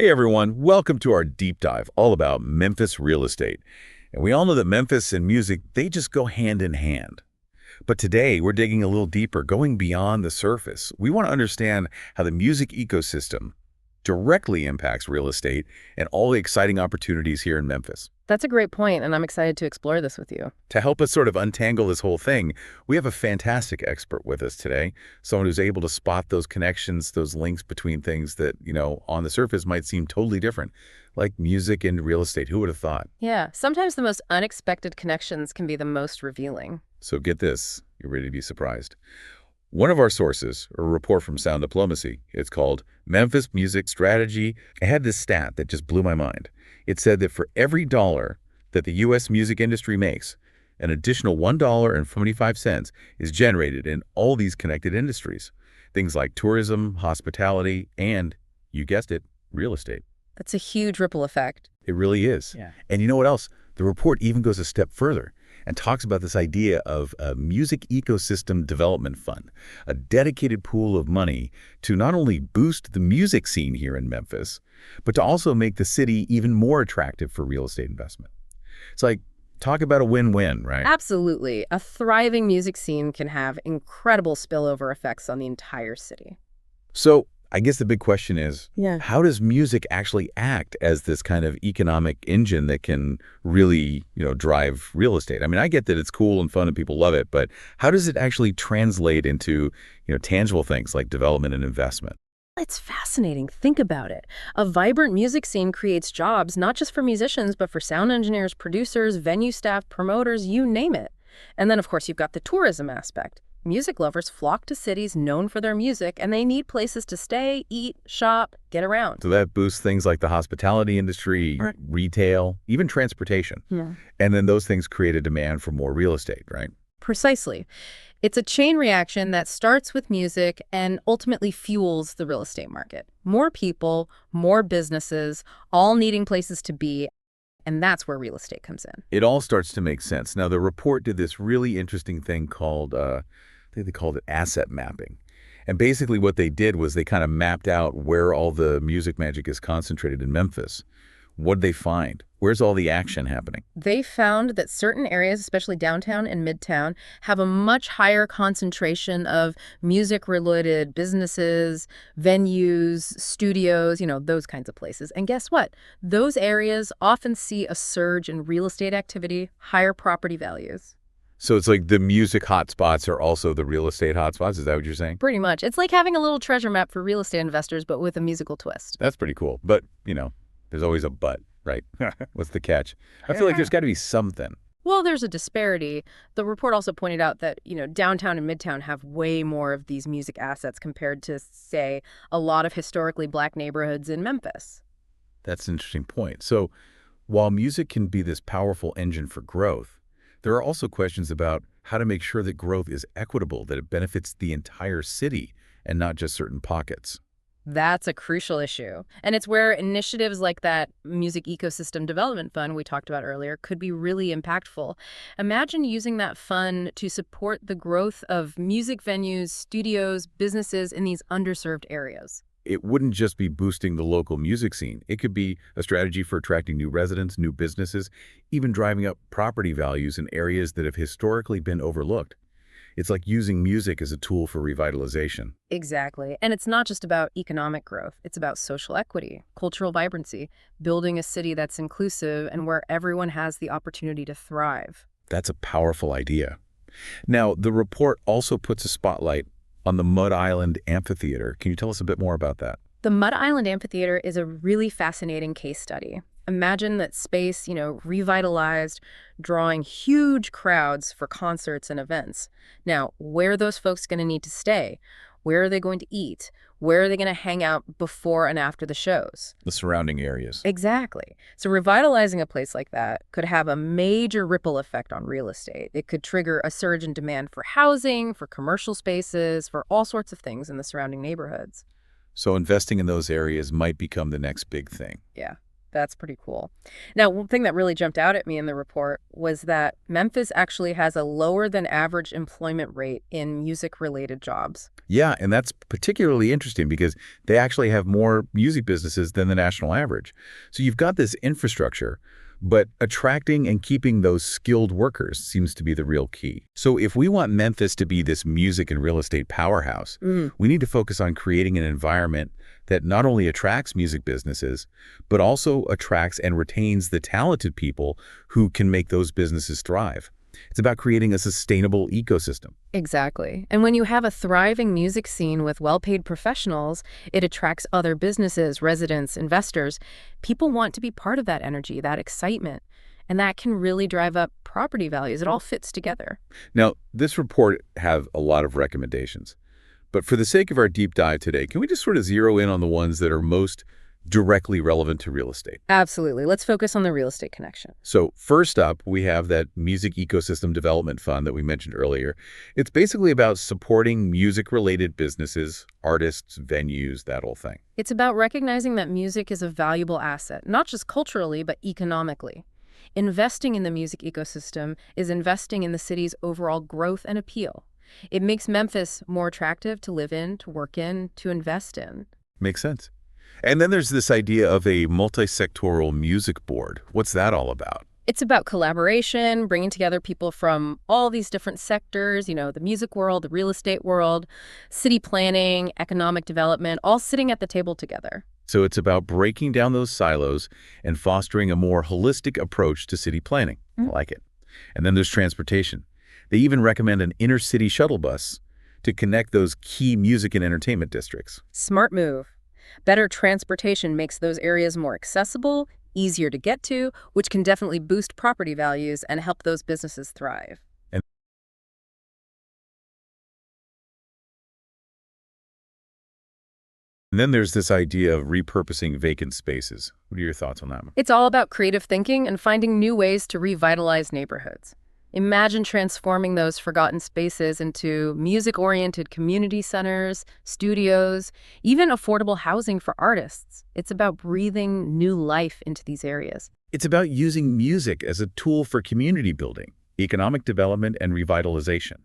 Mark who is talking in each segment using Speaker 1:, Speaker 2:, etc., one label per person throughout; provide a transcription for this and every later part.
Speaker 1: Hey everyone, welcome to our deep dive all about Memphis real estate. And we all know that Memphis and music, they just go hand in hand. But today we're digging a little deeper, going beyond the surface. We want to understand how the music ecosystem directly impacts real estate and all the exciting opportunities here in Memphis.
Speaker 2: That's a great point, and I'm excited to explore this with you.
Speaker 1: To help us sort of untangle this whole thing, we have a fantastic expert with us today, someone who's able to spot those connections, those links between things that, on the surface might seem totally different, like music and real estate. Who would have thought?
Speaker 2: Yeah, sometimes the most unexpected connections can be the most revealing.
Speaker 1: So get this, you're ready to be surprised. One of our sources, a report from Sound Diplomacy, it's called Memphis Music Strategy. I had this stat that just blew my mind. It said that for every dollar that the U.S. music industry makes, an additional $1.75 is generated in all these connected industries. Things like tourism, hospitality, and, you guessed it, real estate.
Speaker 2: That's a huge ripple effect.
Speaker 1: It really is.
Speaker 2: Yeah.
Speaker 1: And you know what else? The report even goes a step further and talks about this idea of a music ecosystem development fund, a dedicated pool of money to not only boost the music scene here in Memphis, but to also make the city even more attractive for real estate investment. It's like, talk about a win-win, right?
Speaker 2: Absolutely. A thriving music scene can have incredible spillover effects on the entire city.
Speaker 1: So I guess the big question is,
Speaker 2: Yeah.
Speaker 1: how does music actually act as this kind of economic engine that can really, drive real estate? I mean, I get that it's cool and fun and people love it, but how does it actually translate into, tangible things like development and investment?
Speaker 2: It's fascinating. Think about it. A vibrant music scene creates jobs not just for musicians, but for sound engineers, producers, venue staff, promoters, you name it. And then, of course, you've got the tourism aspect. Music lovers flock to cities known for their music, and they need places to stay, eat, shop, get around.
Speaker 1: So that boosts things like the hospitality industry,
Speaker 2: Right.
Speaker 1: retail, even transportation.
Speaker 2: Yeah.
Speaker 1: And then those things create a demand for more real estate, right?
Speaker 2: Precisely. It's a chain reaction that starts with music and ultimately fuels the real estate market. More people, more businesses, all needing places to be, and that's where real estate comes in.
Speaker 1: It all starts to make sense. Now, the report did this really interesting thing called, I think they called it asset mapping. And basically what they did was they kind of mapped out where all the music magic is concentrated in Memphis. What did they find? Where's all the action happening?
Speaker 2: They found that certain areas, especially downtown and midtown, have a much higher concentration of music-related businesses, venues, studios, those kinds of places. And guess what? Those areas often see a surge in real estate activity, higher property values.
Speaker 1: So it's like the music hotspots are also the real estate hotspots. Is that what you're saying?
Speaker 2: Pretty much. It's like having a little treasure map for real estate investors, but with a musical twist.
Speaker 1: That's pretty cool. But, there's always a but, right? What's the catch? I feel like there's got to be something.
Speaker 2: Well, there's a disparity. The report also pointed out that, downtown and midtown have way more of these music assets compared to, say, a lot of historically black neighborhoods in Memphis.
Speaker 1: That's an interesting point. So while music can be this powerful engine for growth, there are also questions about how to make sure that growth is equitable, that it benefits the entire city and not just certain pockets.
Speaker 2: That's a crucial issue. And it's where initiatives like that Music Ecosystem Development Fund we talked about earlier could be really impactful. Imagine using that fund to support the growth of music venues, studios, businesses in these underserved areas.
Speaker 1: It wouldn't just be boosting the local music scene. It could be a strategy for attracting new residents, new businesses, even driving up property values in areas that have historically been overlooked. It's like using music as a tool for revitalization.
Speaker 2: Exactly. And it's not just about economic growth. It's about social equity, cultural vibrancy, building a city that's inclusive and where everyone has the opportunity to thrive.
Speaker 1: That's a powerful idea. Now, the report also puts a spotlight on the Mud Island Amphitheater. Can you tell us a bit more about that?
Speaker 2: The Mud Island Amphitheater is a really fascinating case study. Imagine that space, revitalized, drawing huge crowds for concerts and events. Now, where are those folks going to need to stay? Where are they going to eat? Where are they going to hang out before and after the shows?
Speaker 1: The surrounding areas.
Speaker 2: Exactly. So revitalizing a place like that could have a major ripple effect on real estate. It could trigger a surge in demand for housing, for commercial spaces, for all sorts of things in the surrounding neighborhoods.
Speaker 1: So investing in those areas might become the next big thing.
Speaker 2: Yeah. That's pretty cool. Now, one thing that really jumped out at me in the report was that Memphis actually has a lower than average employment rate in music-related jobs.
Speaker 1: Yeah, and that's particularly interesting because they actually have more music businesses than the national average. So you've got this infrastructure, but attracting and keeping those skilled workers seems to be the real key. So if we want Memphis to be this music and real estate powerhouse, we need to focus on creating an environment that not only attracts music businesses, but also attracts and retains the talented people who can make those businesses thrive. It's about creating a sustainable ecosystem.
Speaker 2: Exactly. And when you have a thriving music scene with well-paid professionals, it attracts other businesses, residents, investors. People want to be part of that energy, that excitement, and that can really drive up property values. It all fits together.
Speaker 1: Now, this report have a lot of recommendations, but for the sake of our deep dive today, can we just sort of zero in on the ones that are most directly relevant to real estate?
Speaker 2: Absolutely. Let's focus on the real estate connection.
Speaker 1: So first up, we have that Music Ecosystem Development Fund that we mentioned earlier. It's basically about supporting music-related businesses, artists, venues, that whole thing.
Speaker 2: It's about recognizing that music is a valuable asset, not just culturally, but economically. Investing in the music ecosystem is investing in the city's overall growth and appeal. It makes Memphis more attractive to live in, to work in, to invest in.
Speaker 1: Makes sense. And then there's this idea of a multi-sectoral music board. What's that all about?
Speaker 2: It's about collaboration, bringing together people from all these different sectors, the music world, the real estate world, city planning, economic development, all sitting at the table together.
Speaker 1: So it's about breaking down those silos and fostering a more holistic approach to city planning. I like it. And then there's transportation. They even recommend an inner-city shuttle bus to connect those key music and entertainment districts.
Speaker 2: Smart move. Better transportation makes those areas more accessible, easier to get to, which can definitely boost property values and help those businesses thrive.
Speaker 1: And then there's this idea of repurposing vacant spaces. What are your thoughts on that one?
Speaker 2: It's all about creative thinking and finding new ways to revitalize neighborhoods. Imagine transforming those forgotten spaces into music-oriented community centers, studios, even affordable housing for artists. It's about breathing new life into these areas.
Speaker 1: It's about using music as a tool for community building, economic development, and revitalization.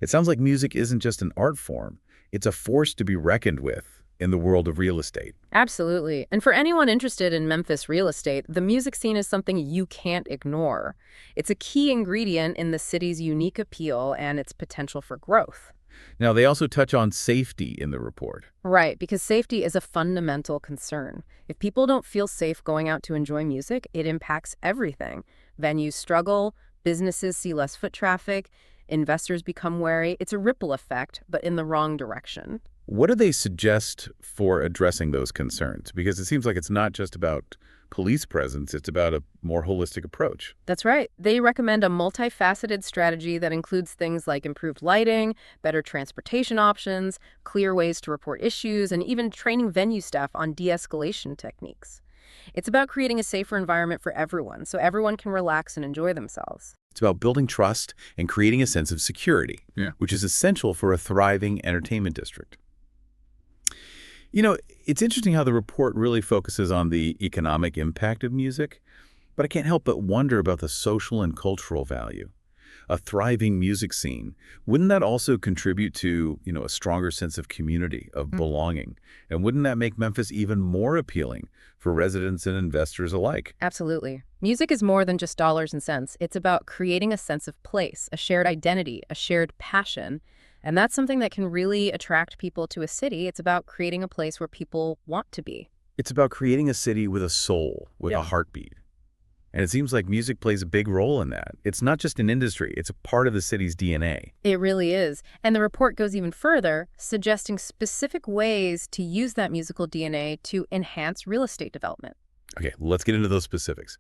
Speaker 1: It sounds like music isn't just an art form. It's a force to be reckoned with in the world of real estate.
Speaker 2: Absolutely. And for anyone interested in Memphis real estate, the music scene is something you can't ignore. It's a key ingredient in the city's unique appeal and its potential for growth.
Speaker 1: Now, they also touch on safety in the report.
Speaker 2: Right, because safety is a fundamental concern. If people don't feel safe going out to enjoy music, it impacts everything. Venues struggle, businesses see less foot traffic, investors become wary. It's a ripple effect, but in the wrong direction.
Speaker 1: What do they suggest for addressing those concerns? Because it seems like it's not just about police presence, it's about a more holistic approach.
Speaker 2: That's right. They recommend a multifaceted strategy that includes things like improved lighting, better transportation options, clear ways to report issues, and even training venue staff on de-escalation techniques. It's about creating a safer environment for everyone, so everyone can relax and enjoy themselves.
Speaker 1: It's about building trust and creating a sense of security, which is essential for a thriving entertainment district. It's interesting how the report really focuses on the economic impact of music, but I can't help but wonder about the social and cultural value. A thriving music scene, wouldn't that also contribute to, a stronger sense of community, of belonging? And wouldn't that make Memphis even more appealing for residents and investors alike?
Speaker 2: Absolutely. Music is more than just dollars and cents. It's about creating a sense of place, a shared identity, a shared passion. And that's something that can really attract people to a city. It's about creating a place where people want to be.
Speaker 1: It's about creating a city with a soul, with a heartbeat. And it seems like music plays a big role in that. It's not just an industry, it's a part of the city's DNA.
Speaker 2: It really is. And the report goes even further, suggesting specific ways to use that musical DNA to enhance real estate development.
Speaker 1: Okay, let's get into those specifics.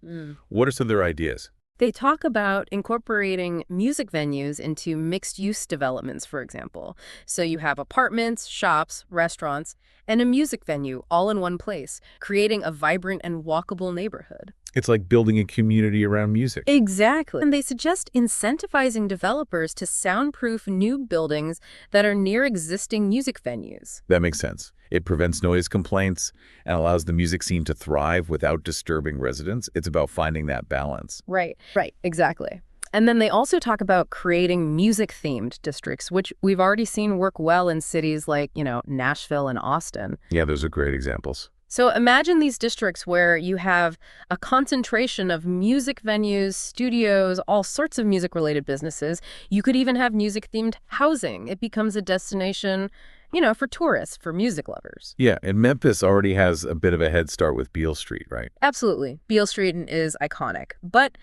Speaker 1: What are some of their ideas?
Speaker 2: They talk about incorporating music venues into mixed-use developments, for example. So you have apartments, shops, restaurants, and a music venue all in one place, creating a vibrant and walkable neighborhood.
Speaker 1: It's like building a community around music.
Speaker 2: Exactly. And they suggest incentivizing developers to soundproof new buildings that are near existing music venues.
Speaker 1: That makes sense. It prevents noise complaints and allows the music scene to thrive without disturbing residents. It's about finding that balance.
Speaker 2: Right, exactly. And then they also talk about creating music-themed districts, which we've already seen work well in cities like, Nashville and Austin.
Speaker 1: Yeah, those are great examples.
Speaker 2: So imagine these districts where you have a concentration of music venues, studios, all sorts of music-related businesses. You could even have music-themed housing. It becomes a destination, for tourists, for music lovers.
Speaker 1: Yeah, and Memphis already has a bit of a head start with Beale Street, right?
Speaker 2: Absolutely. Beale Street is iconic. But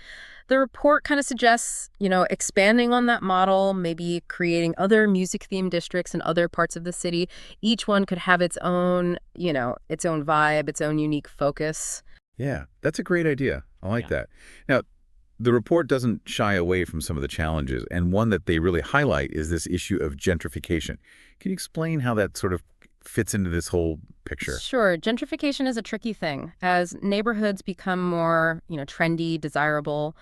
Speaker 2: the report kind of suggests, expanding on that model, maybe creating other music-themed districts in other parts of the city. Each one could have its own, its own vibe, its own unique focus.
Speaker 1: Yeah, that's a great idea. I like that. Now, the report doesn't shy away from some of the challenges, and one that they really highlight is this issue of gentrification. Can you explain how that sort of fits into this whole picture?
Speaker 2: Sure. Gentrification is a tricky thing. As neighborhoods become more, trendy, desirable,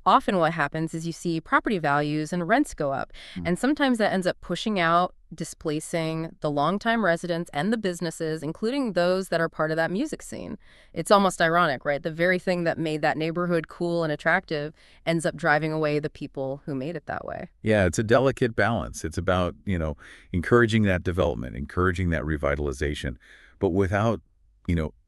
Speaker 2: often what happens is you see property values and rents go up. And sometimes that ends up pushing out, displacing the longtime residents and the businesses, including those that are part of that music scene. It's almost ironic, right? The very thing that made that neighborhood cool and attractive ends up driving away the people who made it that way.
Speaker 1: Yeah, it's a delicate balance. It's about, encouraging that development, encouraging that revitalization, but without,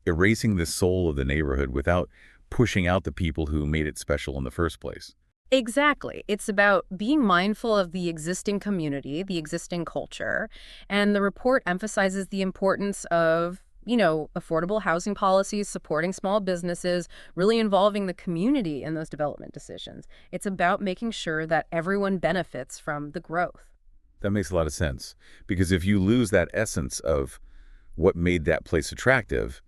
Speaker 1: erasing the soul of the neighborhood, without pushing out the people who made it special in the first place.
Speaker 2: Exactly. It's about being mindful of the existing community, the existing culture. And the report emphasizes the importance of, affordable housing policies, supporting small businesses, really involving the community in those development decisions. It's about making sure that everyone benefits from the growth.
Speaker 1: That makes a lot of sense, because if you lose that essence of what made that place attractive,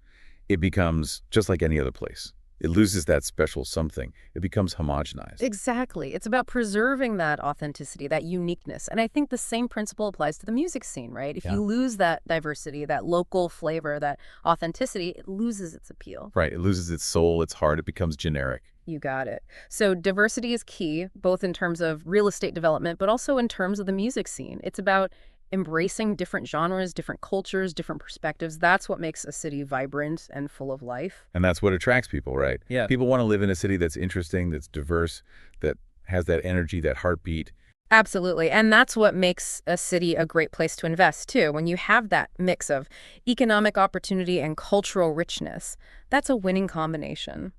Speaker 1: it becomes just like any other place. It loses that special something. It becomes homogenized.
Speaker 2: Exactly. It's about preserving that authenticity, that uniqueness. And I think the same principle applies to the music scene, right? If you lose that diversity, that local flavor, that authenticity, it loses its appeal.
Speaker 1: Right. It loses its soul, its heart. It becomes generic.
Speaker 2: You got it. So diversity is key, both in terms of real estate development, but also in terms of the music scene. It's about embracing different genres, different cultures, different perspectives. That's what makes a city vibrant and full of life.
Speaker 1: And that's what attracts people, right?
Speaker 2: Yeah.
Speaker 1: People want to live in a city that's interesting, that's diverse, that has that energy, that heartbeat.
Speaker 2: Absolutely. And that's what makes a city a great place to invest, too. When you have that mix of economic opportunity and cultural richness, that's a winning combination.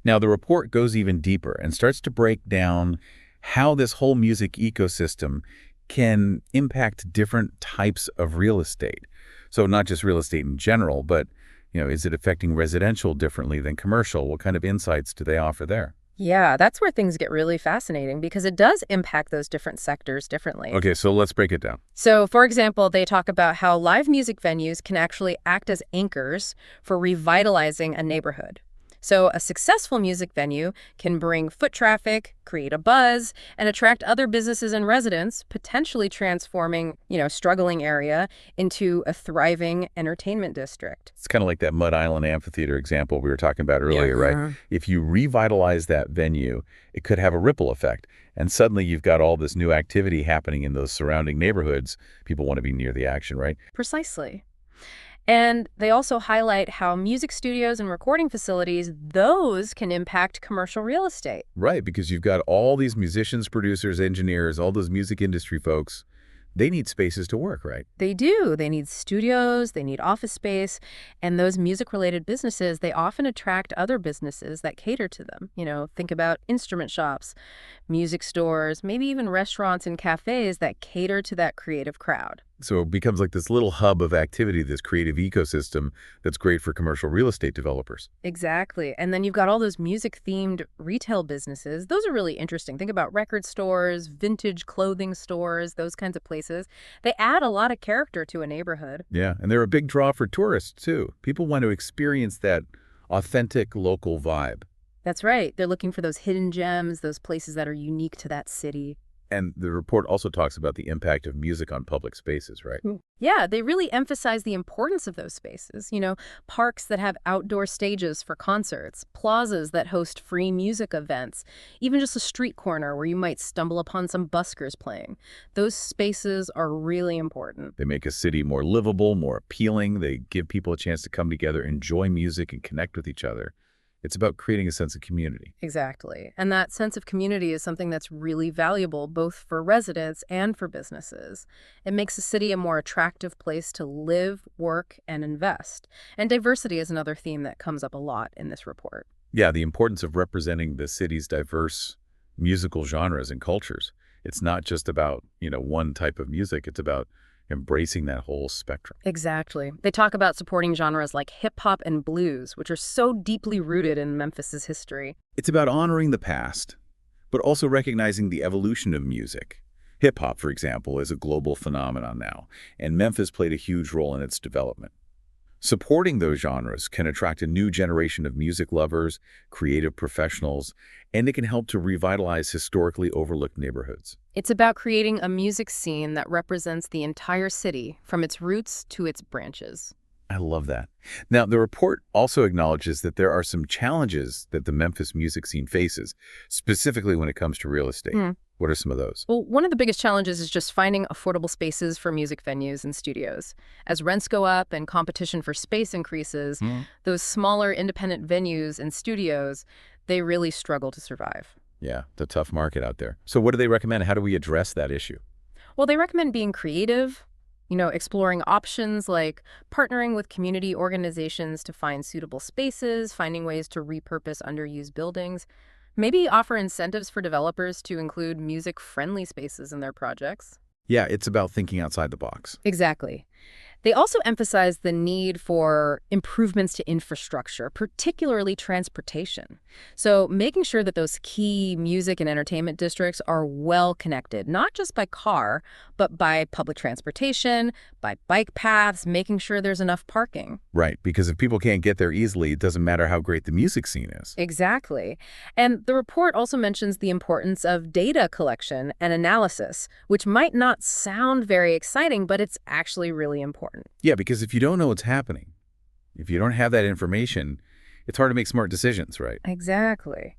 Speaker 1: Now, the report goes even deeper and starts to break down how this whole music ecosystem can impact different types of real estate. So not just real estate in general, but, is it affecting residential differently than commercial? What kind of insights do they offer there?
Speaker 2: Yeah, that's where things get really fascinating because it does impact those different sectors differently.
Speaker 1: Okay, so let's break it down.
Speaker 2: So, for example, they talk about how live music venues can actually act as anchors for revitalizing a neighborhood. So a successful music venue can bring foot traffic, create a buzz, and attract other businesses and residents, potentially transforming, struggling area into a thriving entertainment district.
Speaker 1: It's kind of like that Mud Island Amphitheater example we were talking about earlier, right? If you revitalize that venue, it could have a ripple effect. And suddenly you've got all this new activity happening in those surrounding neighborhoods. People want to be near the action, right?
Speaker 2: Precisely. And they also highlight how music studios and recording facilities, those can impact commercial real estate.
Speaker 1: Right, because you've got all these musicians, producers, engineers, all those music industry folks. They need spaces to work, right?
Speaker 2: They do. They need studios, they need office space, and those music-related businesses, they often attract other businesses that cater to them. Think about instrument shops, music stores, maybe even restaurants and cafes that cater to that creative crowd.
Speaker 1: So it becomes like this little hub of activity, this creative ecosystem that's great for commercial real estate developers.
Speaker 2: Exactly. And then you've got all those music-themed retail businesses. Those are really interesting. Think about record stores, vintage clothing stores, those kinds of places. They add a lot of character to a neighborhood.
Speaker 1: Yeah, and they're a big draw for tourists, too. People want to experience that authentic local vibe.
Speaker 2: That's right. They're looking for those hidden gems, those places that are unique to that city.
Speaker 1: And the report also talks about the impact of music on public spaces, right?
Speaker 2: Yeah, they really emphasize the importance of those spaces. Parks that have outdoor stages for concerts, plazas that host free music events, even just a street corner where you might stumble upon some buskers playing. Those spaces are really important.
Speaker 1: They make a city more livable, more appealing. They give people a chance to come together, enjoy music, and connect with each other. It's about creating a sense of community.
Speaker 2: Exactly. And that sense of community is something that's really valuable both for residents and for businesses. It makes a city a more attractive place to live, work, and invest. And diversity is another theme that comes up a lot in this report.
Speaker 1: Yeah, the importance of representing the city's diverse musical genres and cultures. It's not just about, one type of music. It's about embracing that whole spectrum.
Speaker 2: Exactly. They talk about supporting genres like hip-hop and blues, which are so deeply rooted in Memphis's history.
Speaker 1: It's about honoring the past, but also recognizing the evolution of music. Hip-hop, for example, is a global phenomenon now, and Memphis played a huge role in its development. Supporting those genres can attract a new generation of music lovers, creative professionals, and it can help to revitalize historically overlooked neighborhoods.
Speaker 2: It's about creating a music scene that represents the entire city, from its roots to its branches.
Speaker 1: I love that. Now, the report also acknowledges that there are some challenges that the Memphis music scene faces, specifically when it comes to real estate. What are some of those?
Speaker 2: Well, one of the biggest challenges is just finding affordable spaces for music venues and studios. As rents go up and competition for space increases, those smaller independent venues and studios, they really struggle to survive.
Speaker 1: Yeah, the tough market out there. So what do they recommend? How do we address that issue?
Speaker 2: Well, they recommend being creative, exploring options like partnering with community organizations to find suitable spaces, finding ways to repurpose underused buildings, maybe offer incentives for developers to include music-friendly spaces in their projects.
Speaker 1: Yeah, it's about thinking outside the box.
Speaker 2: Exactly. They also emphasize the need for improvements to infrastructure, particularly transportation. So making sure that those key music and entertainment districts are well connected, not just by car, but by public transportation, by bike paths, making sure there's enough parking.
Speaker 1: Right, because if people can't get there easily, it doesn't matter how great the music scene is.
Speaker 2: Exactly. And the report also mentions the importance of data collection and analysis, which might not sound very exciting, but it's actually really important.
Speaker 1: Yeah, because if you don't know what's happening, if you don't have that information, it's hard to make smart decisions, right?
Speaker 2: Exactly.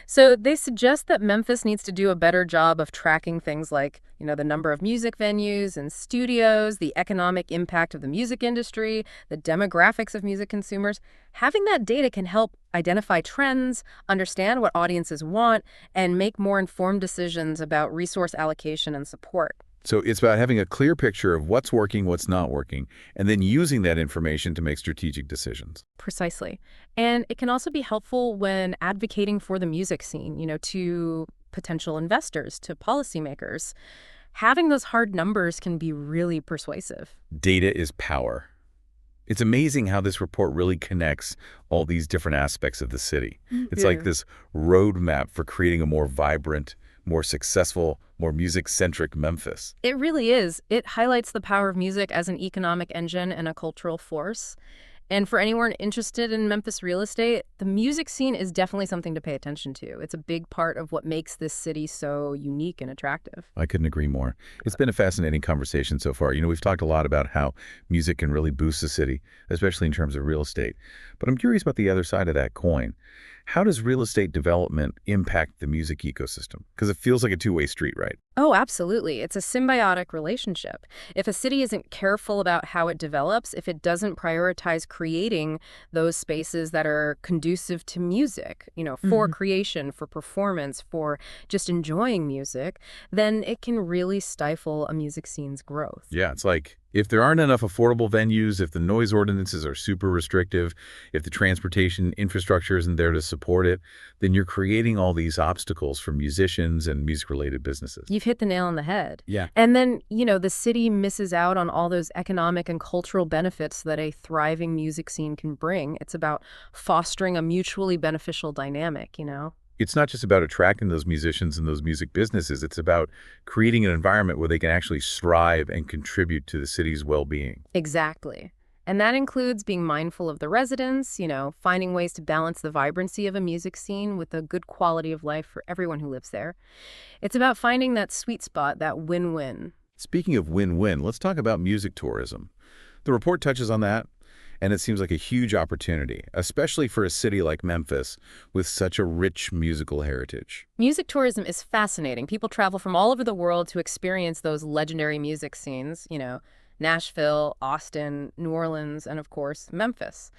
Speaker 2: So they suggest that Memphis needs to do a better job of tracking things like, the number of music venues and studios, the economic impact of the music industry, the demographics of music consumers. Having that data can help identify trends, understand what audiences want, and make more informed decisions about resource allocation and support.
Speaker 1: So it's about having a clear picture of what's working, what's not working, and then using that information to make strategic decisions.
Speaker 2: Precisely. And it can also be helpful when advocating for the music scene, to potential investors, to policymakers. Having those hard numbers can be really persuasive.
Speaker 1: Data is power. It's amazing how this report really connects all these different aspects of the city. It's like this roadmap for creating a more vibrant, more successful, more music-centric Memphis.
Speaker 2: It really is. It highlights the power of music as an economic engine and a cultural force. And for anyone interested in Memphis real estate, the music scene is definitely something to pay attention to. It's a big part of what makes this city so unique and attractive.
Speaker 1: I couldn't agree more. It's been a fascinating conversation so far. We've talked a lot about how music can really boost the city, especially in terms of real estate. But I'm curious about the other side of that coin. How does real estate development impact the music ecosystem? Because it feels like a two-way street, right?
Speaker 2: Oh, absolutely. It's a symbiotic relationship. If a city isn't careful about how it develops, if it doesn't prioritize creating those spaces that are conducive to music, for creation, for performance, for just enjoying music, then it can really stifle a music scene's growth.
Speaker 1: Yeah, it's like if there aren't enough affordable venues, if the noise ordinances are super restrictive, if the transportation infrastructure isn't there to support it, then you're creating all these obstacles for musicians and music-related businesses.
Speaker 2: You've hit the nail on the head.
Speaker 1: Yeah.
Speaker 2: And then, the city misses out on all those economic and cultural benefits that a thriving music scene can bring. It's about fostering a mutually beneficial dynamic.
Speaker 1: It's not just about attracting those musicians and those music businesses. It's about creating an environment where they can actually strive and contribute to the city's well-being.
Speaker 2: Exactly. And that includes being mindful of the residents, finding ways to balance the vibrancy of a music scene with a good quality of life for everyone who lives there. It's about finding that sweet spot, that win-win.
Speaker 1: Speaking of win-win, let's talk about music tourism. The report touches on that, and it seems like a huge opportunity, especially for a city like Memphis with such a rich musical heritage.
Speaker 2: Music tourism is fascinating. People travel from all over the world to experience those legendary music scenes, Nashville, Austin, New Orleans, and of course, Memphis.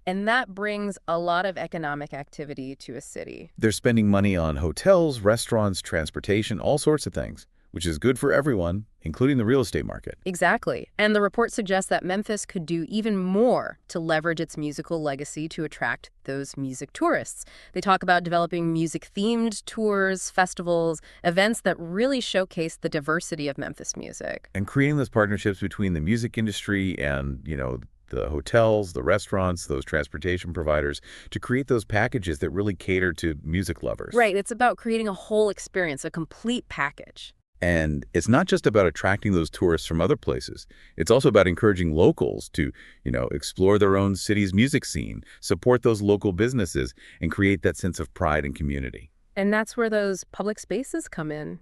Speaker 2: And that brings a lot of economic activity to a city.
Speaker 1: They're spending money on hotels, restaurants, transportation, all sorts of things, which is good for everyone, including the real estate market.
Speaker 2: Exactly. And the report suggests that Memphis could do even more to leverage its musical legacy to attract those music tourists. They talk about developing music-themed tours, festivals, events that really showcase the diversity of Memphis music.
Speaker 1: And creating those partnerships between the music industry and, the hotels, the restaurants, those transportation providers, to create those packages that really cater to music lovers.
Speaker 2: Right. It's about creating a whole experience, a complete package.
Speaker 1: And it's not just about attracting those tourists from other places. It's also about encouraging locals to, explore their own city's music scene, support those local businesses, and create that sense of pride and community.
Speaker 2: And that's where those public spaces come in,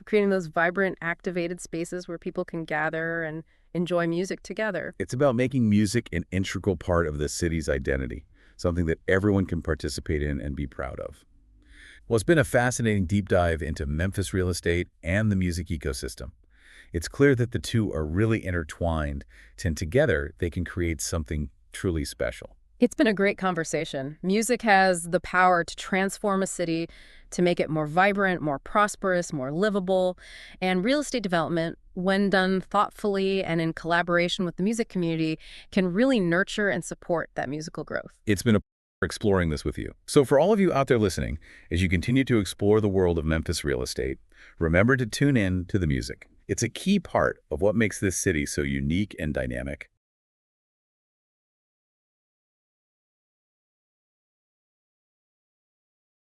Speaker 2: creating those vibrant, activated spaces where people can gather and enjoy music together.
Speaker 1: It's about making music an integral part of the city's identity, something that everyone can participate in and be proud of. Well, it's been a fascinating deep dive into Memphis real estate and the music ecosystem. It's clear that the two are really intertwined, and together they can create something truly special.
Speaker 2: It's been a great conversation. Music has the power to transform a city, to make it more vibrant, more prosperous, more livable. And real estate development, when done thoughtfully and in collaboration with the music community, can really nurture and support that musical growth.
Speaker 1: It's been a exploring this with you. So for all of you out there listening, as you continue to explore the world of Memphis real estate, remember to tune in to the music. It's a key part of what makes this city so unique and dynamic.